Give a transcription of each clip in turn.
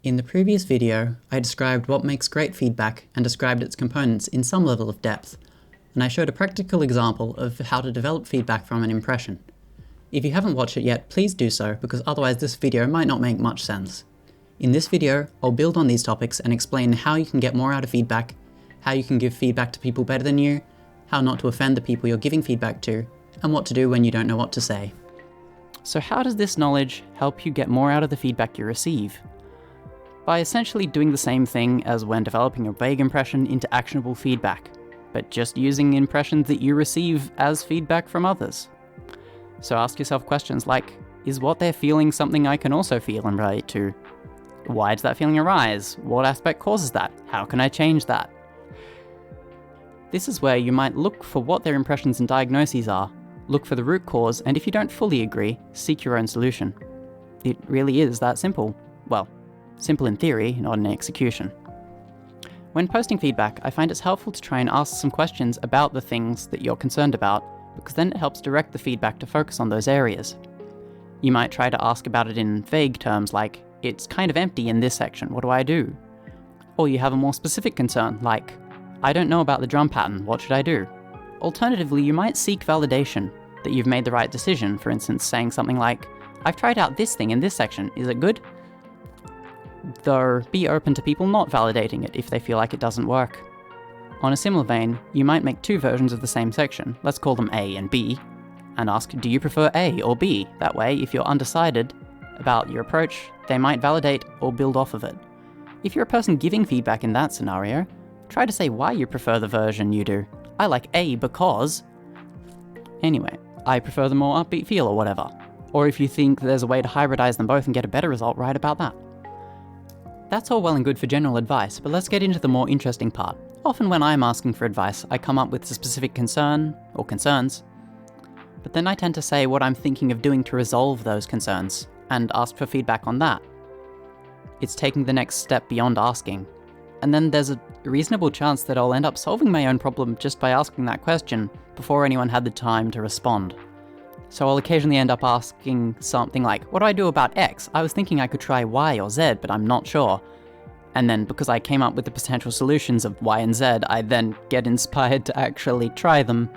In the previous video, I described what makes great feedback and described its components in some level of depth, and I showed a practical example of how to develop feedback from an impression. If you haven't watched it yet, please do so, because otherwise this video might not make much sense. In this video, I'll build on these topics and explain how you can get more out of feedback, how you can give feedback to people better than you, how not to offend the people you're giving feedback to, and what to do when you don't know what to say. So how does this knowledge help you get more out of the feedback you receive? By essentially doing the same thing as when developing a vague impression into actionable feedback, but just using impressions that you receive as feedback from others. So ask yourself questions like, is what they're feeling something I can also feel and relate to? Why does that feeling arise? What aspect causes that? How can I change that? This is where you might look for what their impressions and diagnoses are, look for the root cause, and if you don't fully agree, seek your own solution. It really is that simple. Well, simple in theory, not in execution. When posting feedback, I find it's helpful to try and ask some questions about the things that you're concerned about, because then it helps direct the feedback to focus on those areas. You might try to ask about it in vague terms like, it's kind of empty in this section, what do I do? Or you have a more specific concern like, I don't know about the drum pattern, what should I do? Alternatively, you might seek validation that you've made the right decision, for instance saying something like, I've tried out this thing in this section, is it good? Though be open to people not validating it if they feel like it doesn't work. On a similar vein, you might make two versions of the same section, let's call them A and B, and ask, do you prefer A or B? That way, if you're undecided about your approach, they might validate or build off of it. If you're a person giving feedback in that scenario, try to say why you prefer the version you do. I like A because... Anyway, I prefer the more upbeat feel or whatever. Or if you think there's a way to hybridize them both and get a better result, write about that. That's all well and good for general advice, but let's get into the more interesting part. Often when I'm asking for advice, I come up with a specific concern, or concerns, but then I tend to say what I'm thinking of doing to resolve those concerns, and ask for feedback on that. It's taking the next step beyond asking, and then there's a reasonable chance that I'll end up solving my own problem just by asking that question before anyone had the time to respond. So I'll occasionally end up asking something like, what do I do about X? I was thinking I could try Y or Z, but I'm not sure. And then because I came up with the potential solutions of Y and Z, I then get inspired to actually try them,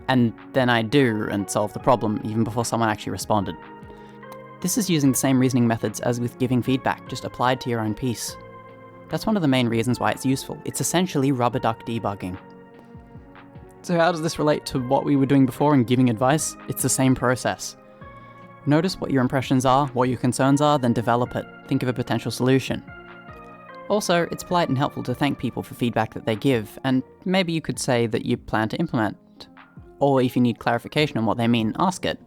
and then I do and solve the problem even before someone actually responded. This is using the same reasoning methods as with giving feedback, just applied to your own piece. That's one of the main reasons why it's useful. It's essentially rubber duck debugging. So how does this relate to what we were doing before in giving advice? It's the same process. Notice what your impressions are, what your concerns are, then develop it. Think of a potential solution. Also, it's polite and helpful to thank people for feedback that they give, and maybe you could say that you plan to implement. Or if you need clarification on what they mean, ask it.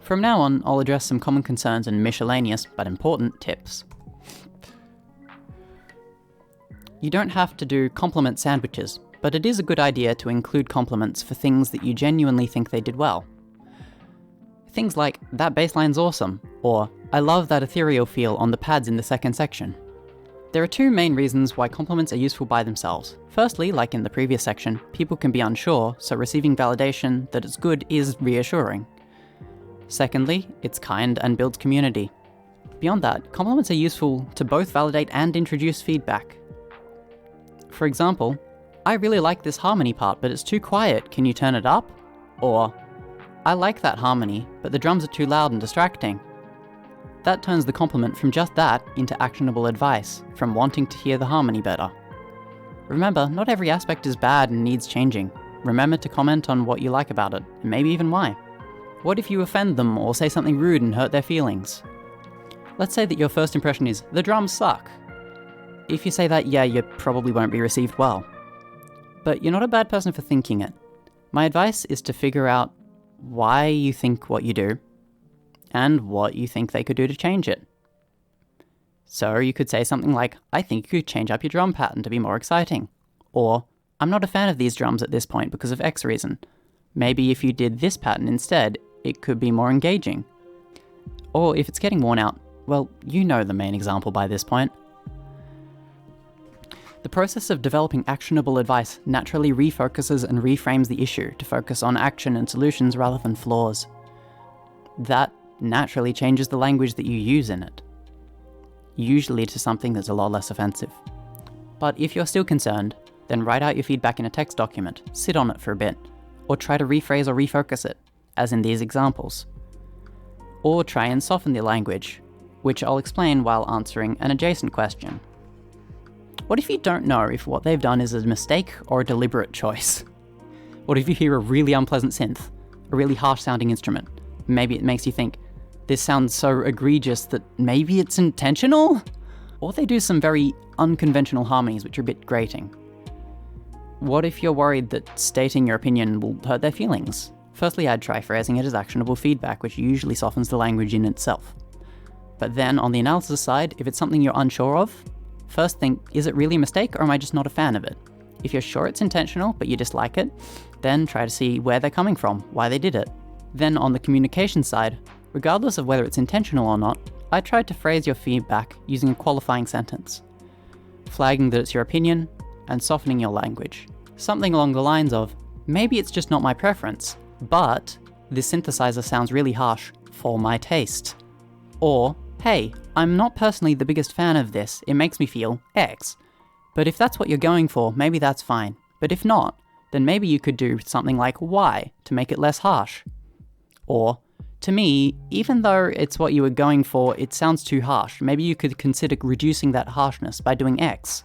From now on, I'll address some common concerns and miscellaneous, but important, tips. You don't have to do compliment sandwiches, but it is a good idea to include compliments for things that you genuinely think they did well. Things like, that bass line's awesome, or I love that ethereal feel on the pads in the second section. There are two main reasons why compliments are useful by themselves. Firstly, like in the previous section, people can be unsure, so receiving validation that it's good is reassuring. Secondly, it's kind and builds community. Beyond that, compliments are useful to both validate and introduce feedback. For example, I really like this harmony part, but it's too quiet, can you turn it up? Or, I like that harmony, but the drums are too loud and distracting. That turns the compliment from just that into actionable advice, from wanting to hear the harmony better. Remember, not every aspect is bad and needs changing. Remember to comment on what you like about it, and maybe even why. What if you offend them or say something rude and hurt their feelings? Let's say that your first impression is, the drums suck. If you say that, yeah, you probably won't be received well. But you're not a bad person for thinking it. My advice is to figure out why you think what you do, and what you think they could do to change it. So you could say something like, I think you could change up your drum pattern to be more exciting. Or, I'm not a fan of these drums at this point because of X reason. Maybe if you did this pattern instead, it could be more engaging. Or if it's getting worn out, well, you know the main example by this point. The process of developing actionable advice naturally refocuses and reframes the issue to focus on action and solutions rather than flaws. That naturally changes the language that you use in it. usually to something that's a lot less offensive. But if you're still concerned, then write out your feedback in a text document, sit on it for a bit, or try to rephrase or refocus it, as in these examples. Or try and soften the language, which I'll explain while answering an adjacent question. What if you don't know if what they've done is a mistake or a deliberate choice? What if you hear a really unpleasant synth, a really harsh sounding instrument? Maybe it makes you think, this sounds so egregious that maybe it's intentional? Or they do some very unconventional harmonies which are a bit grating. What if you're worried that stating your opinion will hurt their feelings? Firstly, I'd try phrasing it as actionable feedback, which usually softens the language in itself. But then, on the analysis side, if it's something you're unsure of, first think, is it really a mistake or am I just not a fan of it? If you're sure it's intentional, but you dislike it, then try to see where they're coming from, why they did it. Then on the communication side, regardless of whether it's intentional or not, I tried to phrase your feedback using a qualifying sentence, flagging that it's your opinion, and softening your language. Something along the lines of, maybe it's just not my preference, but this synthesizer sounds really harsh for my taste. Or, hey, I'm not personally the biggest fan of this, it makes me feel X. But if that's what you're going for, maybe that's fine. But if not, then maybe you could do something like Y to make it less harsh. Or, to me, even though it's what you were going for, it sounds too harsh. Maybe you could consider reducing that harshness by doing X.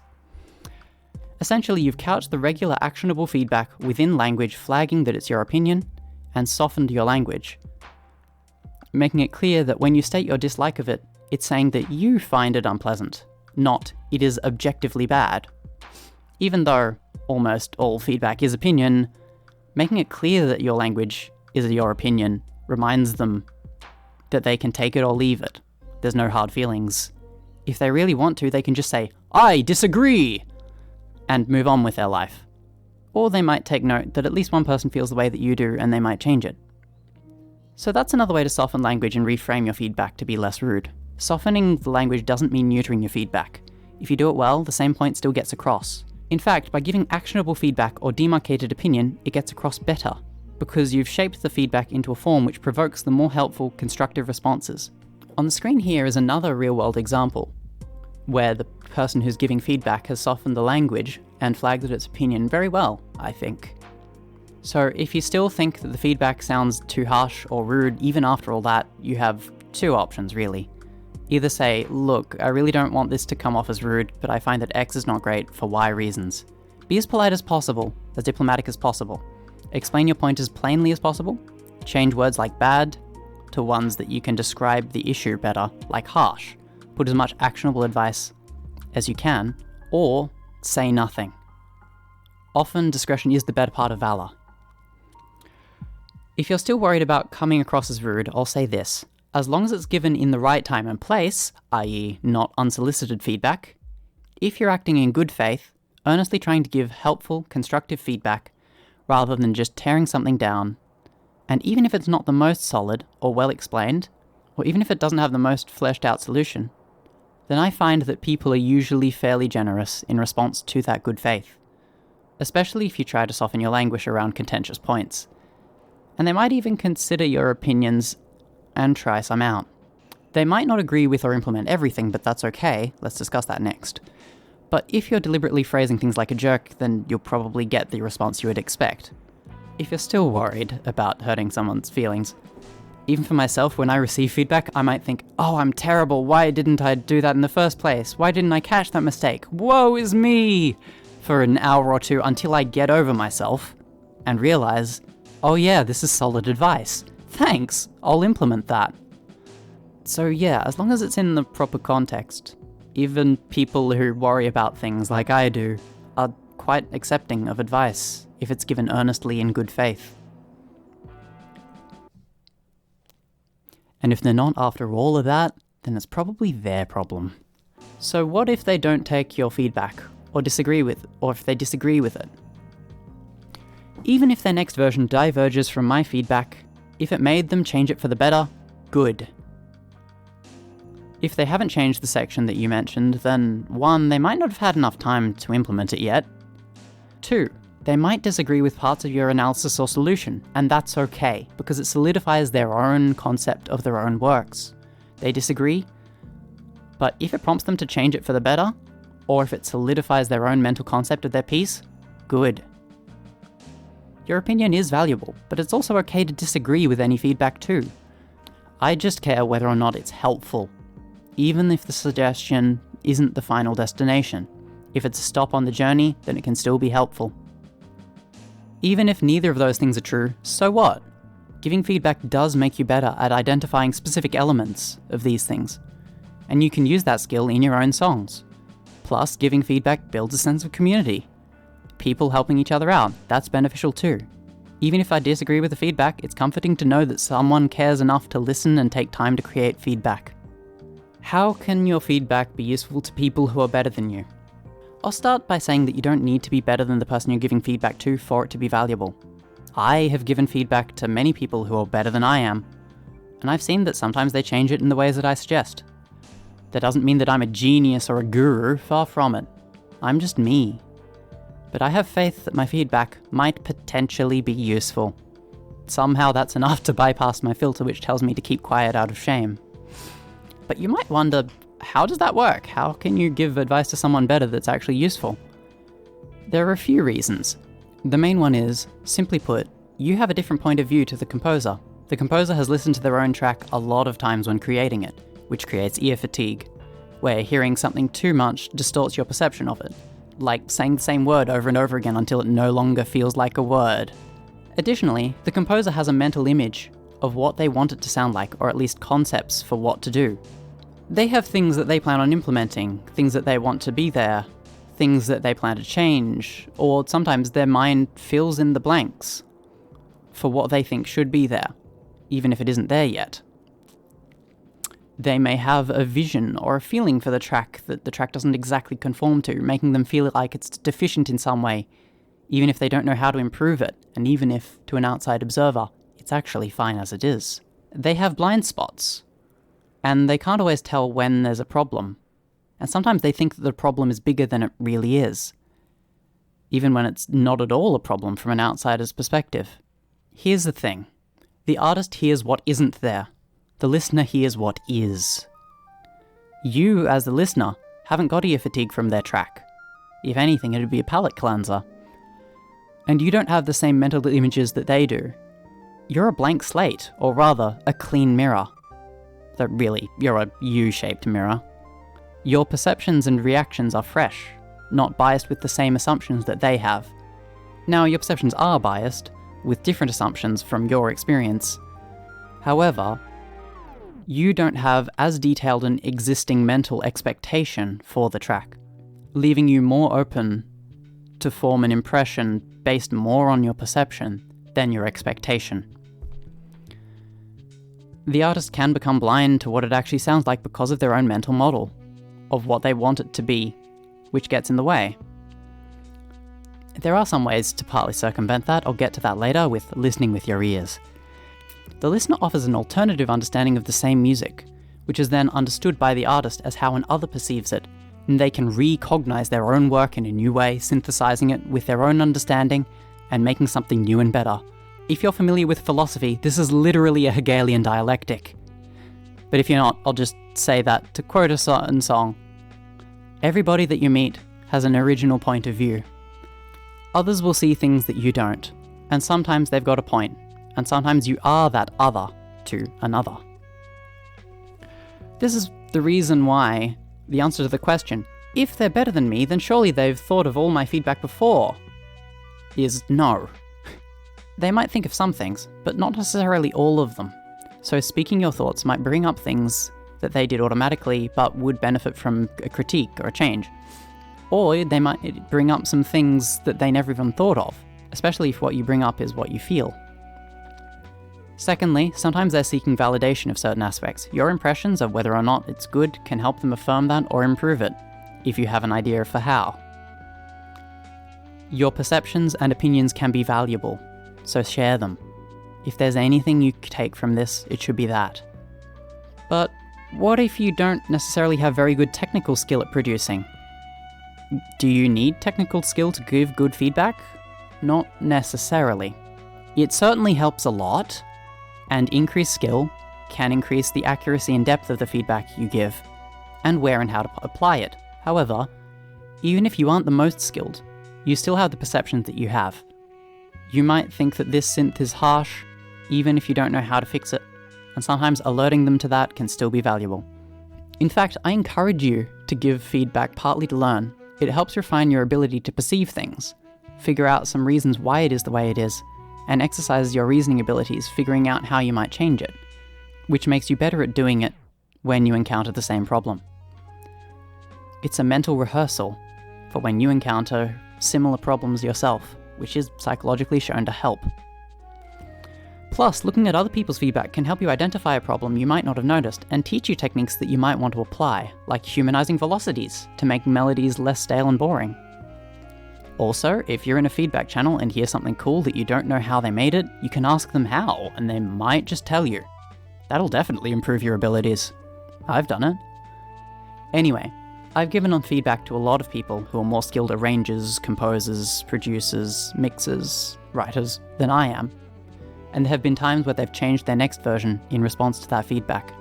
Essentially, you've couched the regular actionable feedback within language, flagging that it's your opinion, and softened your language, making it clear that when you state your dislike of it, it's saying that you find it unpleasant, not it is objectively bad. Even though almost all feedback is opinion, making it clear that your language is your opinion reminds them that they can take it or leave it. There's no hard feelings. If they really want to, they can just say, I disagree, and move on with their life. Or they might take note that at least one person feels the way that you do and they might change it. So that's another way to soften language and reframe your feedback to be less rude. Softening the language doesn't mean neutering your feedback. If you do it well, the same point still gets across. In fact, by giving actionable feedback or demarcated opinion, it gets across better, because you've shaped the feedback into a form which provokes the more helpful, constructive responses. On the screen here is another real-world example, where the person who's giving feedback has softened the language and flagged its opinion very well, I think. So if you still think that the feedback sounds too harsh or rude even after all that, you have two options really. Either say, look, I really don't want this to come off as rude, but I find that X is not great for Y reasons. Be as polite as possible, as diplomatic as possible. Explain your point as plainly as possible. Change words like bad to ones that you can describe the issue better, like harsh. Put as much actionable advice as you can, or say nothing. Often discretion is the better part of valor. If you're still worried about coming across as rude, I'll say this. As long as it's given in the right time and place, i.e. not unsolicited feedback, if you're acting in good faith, earnestly trying to give helpful, constructive feedback, rather than just tearing something down, and even if it's not the most solid or well explained, or even if it doesn't have the most fleshed out solution, then I find that people are usually fairly generous in response to that good faith, especially if you try to soften your language around contentious points. And they might even consider your opinions and try some out. They might not agree with or implement everything, but that's okay. Let's discuss that next. But if you're deliberately phrasing things like a jerk, then you'll probably get the response you would expect. If you're still worried about hurting someone's feelings, even for myself, when I receive feedback, I might think, oh, I'm terrible, why didn't I do that in the first place? Why didn't I catch that mistake? Woe is me! For an hour or two until I get over myself and realize, oh yeah, this is solid advice. Thanks, I'll implement that. So yeah, as long as it's in the proper context, even people who worry about things like I do are quite accepting of advice if it's given earnestly in good faith. And if they're not after all of that, then it's probably their problem. So what if they don't take your feedback, or if they disagree with it? Even if their next version diverges from my feedback, if it made them change it for the better, good. If they haven't changed the section that you mentioned, then 1, they might not have had enough time to implement it yet. 2, they might disagree with parts of your analysis or solution, and that's okay, because it solidifies their own concept of their own works. They disagree? But if it prompts them to change it for the better, or if it solidifies their own mental concept of their piece, good. Your opinion is valuable, but it's also okay to disagree with any feedback too. I just care whether or not it's helpful, even if the suggestion isn't the final destination. If it's a stop on the journey, then it can still be helpful. Even if neither of those things are true, so what? Giving feedback does make you better at identifying specific elements of these things, and you can use that skill in your own songs. Plus, giving feedback builds a sense of community. People helping each other out, that's beneficial too. Even if I disagree with the feedback, it's comforting to know that someone cares enough to listen and take time to create feedback. How can your feedback be useful to people who are better than you? I'll start by saying that you don't need to be better than the person you're giving feedback to for it to be valuable. I have given feedback to many people who are better than I am, and I've seen that sometimes they change it in the ways that I suggest. That doesn't mean that I'm a genius or a guru, far from it. I'm just me. But I have faith that my feedback might potentially be useful. Somehow that's enough to bypass my filter which tells me to keep quiet out of shame. But you might wonder, how does that work? How can you give advice to someone better that's actually useful? There are a few reasons. The main one is, simply put, you have a different point of view to the composer. The composer has listened to their own track a lot of times when creating it, which creates ear fatigue, where hearing something too much distorts your perception of it, like saying the same word over and over again until it no longer feels like a word. Additionally, the composer has a mental image of what they want it to sound like, or at least concepts for what to do. They have things that they plan on implementing, things that they want to be there, things that they plan to change, or sometimes their mind fills in the blanks for what they think should be there, even if it isn't there yet. They may have a vision or a feeling for the track that the track doesn't exactly conform to, making them feel like it's deficient in some way, even if they don't know how to improve it, and even if, to an outside observer, it's actually fine as it is. They have blind spots, and they can't always tell when there's a problem, and sometimes they think that the problem is bigger than it really is, even when it's not at all a problem from an outsider's perspective. Here's the thing. The artist hears what isn't there. The listener hears what is. You, as the listener, haven't got ear fatigue from their track. If anything, it'd be a palate cleanser. And you don't have the same mental images that they do. You're a blank slate, or rather, a clean mirror. Though really, you're a U-shaped mirror. Your perceptions and reactions are fresh, not biased with the same assumptions that they have. Now, your perceptions are biased, with different assumptions from your experience. However, you don't have as detailed an existing mental expectation for the track, leaving you more open to form an impression based more on your perception than your expectation. The artist can become blind to what it actually sounds like because of their own mental model of what they want it to be, which gets in the way. There are some ways to partly circumvent that. I'll get to that later with listening with your ears. The listener offers an alternative understanding of the same music, which is then understood by the artist as how another perceives it, and they can recognize their own work in a new way, synthesizing it with their own understanding and making something new and better. If you're familiar with philosophy, this is literally a Hegelian dialectic. But if you're not, I'll just say that, to quote a certain song, everybody that you meet has an original point of view. Others will see things that you don't, and sometimes they've got a point. And sometimes you are that other to another. This is the reason why the answer to the question, if they're better than me, then surely they've thought of all my feedback before, is no. They might think of some things, but not necessarily all of them. So speaking your thoughts might bring up things that they did automatically, but would benefit from a critique or a change. Or they might bring up some things that they never even thought of, especially if what you bring up is what you feel. Secondly, sometimes they're seeking validation of certain aspects. Your impressions of whether or not it's good can help them affirm that or improve it, if you have an idea for how. Your perceptions and opinions can be valuable, so share them. If there's anything you take from this, it should be that. But what if you don't necessarily have very good technical skill at producing? Do you need technical skill to give good feedback? Not necessarily. It certainly helps a lot, and increased skill can increase the accuracy and depth of the feedback you give. and where and how to apply it. However, even if you aren't the most skilled, you still have the perceptions that you have. You might think that this synth is harsh, even if you don't know how to fix it, and sometimes alerting them to that can still be valuable. In fact, I encourage you to give feedback partly to learn. It helps refine your ability to perceive things, figure out some reasons why it is the way it is, and exercise your reasoning abilities figuring out how you might change it, which makes you better at doing it when you encounter the same problem. It's a mental rehearsal for when you encounter similar problems yourself, which is psychologically shown to help. Plus, looking at other people's feedback can help you identify a problem you might not have noticed and teach you techniques that you might want to apply, like humanizing velocities to make melodies less stale and boring. Also, if you're in a feedback channel and hear something cool that you don't know how they made it, you can ask them how, and they might just tell you. That'll definitely improve your abilities. I've done it. Anyway, I've given on feedback to a lot of people who are more skilled arrangers, composers, producers, mixers, writers than I am. And there have been times where they've changed their next version in response to that feedback.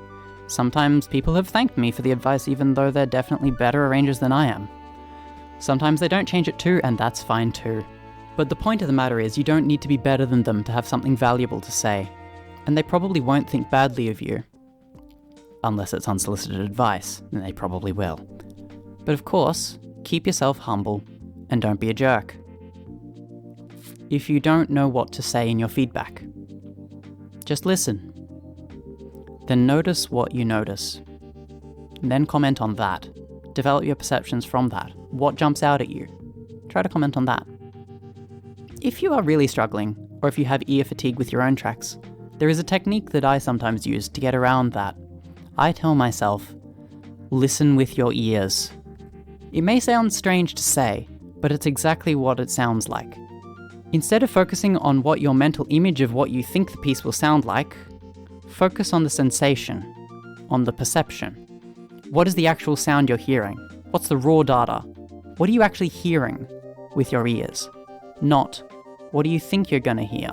Sometimes people have thanked me for the advice even though they're definitely better arrangers than I am. Sometimes they don't change it too, and that's fine too. But the point of the matter is you don't need to be better than them to have something valuable to say. And they probably won't think badly of you. Unless it's unsolicited advice, then they probably will. But of course, keep yourself humble and don't be a jerk. If you don't know what to say in your feedback, just listen. Then notice what you notice. And then comment on that. Develop your perceptions from that. What jumps out at you? Try to comment on that. If you are really struggling, or if you have ear fatigue with your own tracks, there is a technique that I sometimes use to get around that. I tell myself, listen with your ears. It may sound strange to say, but it's exactly what it sounds like. Instead of focusing on what your mental image of what you think the piece will sound like, focus on the sensation, on the perception. What is the actual sound you're hearing? What's the raw data? What are you actually hearing with your ears? Not, what do you think you're gonna hear?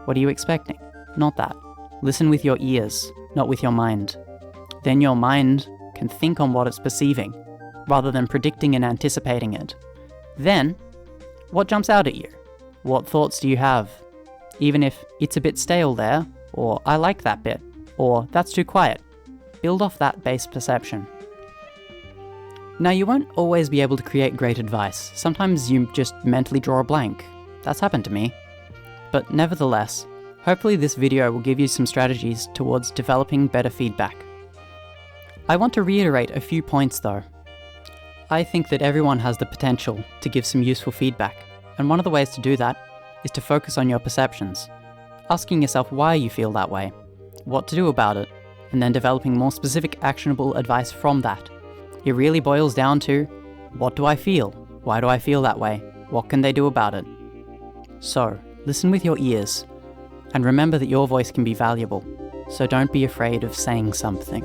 What are you expecting? Not that. Listen with your ears, not with your mind. Then your mind can think on what it's perceiving, rather than predicting and anticipating it. Then, what jumps out at you? What thoughts do you have? Even if it's a bit stale there, or I like that bit, or that's too quiet. Build off that base perception. Now, you won't always be able to create great advice. Sometimes you just mentally draw a blank. That's happened to me. But nevertheless, hopefully this video will give you some strategies towards developing better feedback. I want to reiterate a few points though. I think that everyone has the potential to give some useful feedback, and one of the ways to do that is to focus on your perceptions, asking yourself why you feel that way, what to do about it, and then developing more specific actionable advice from that. It really boils down to, what do I feel? Why do I feel that way? What can they do about it? So, listen with your ears, and remember that your voice can be valuable, so don't be afraid of saying something.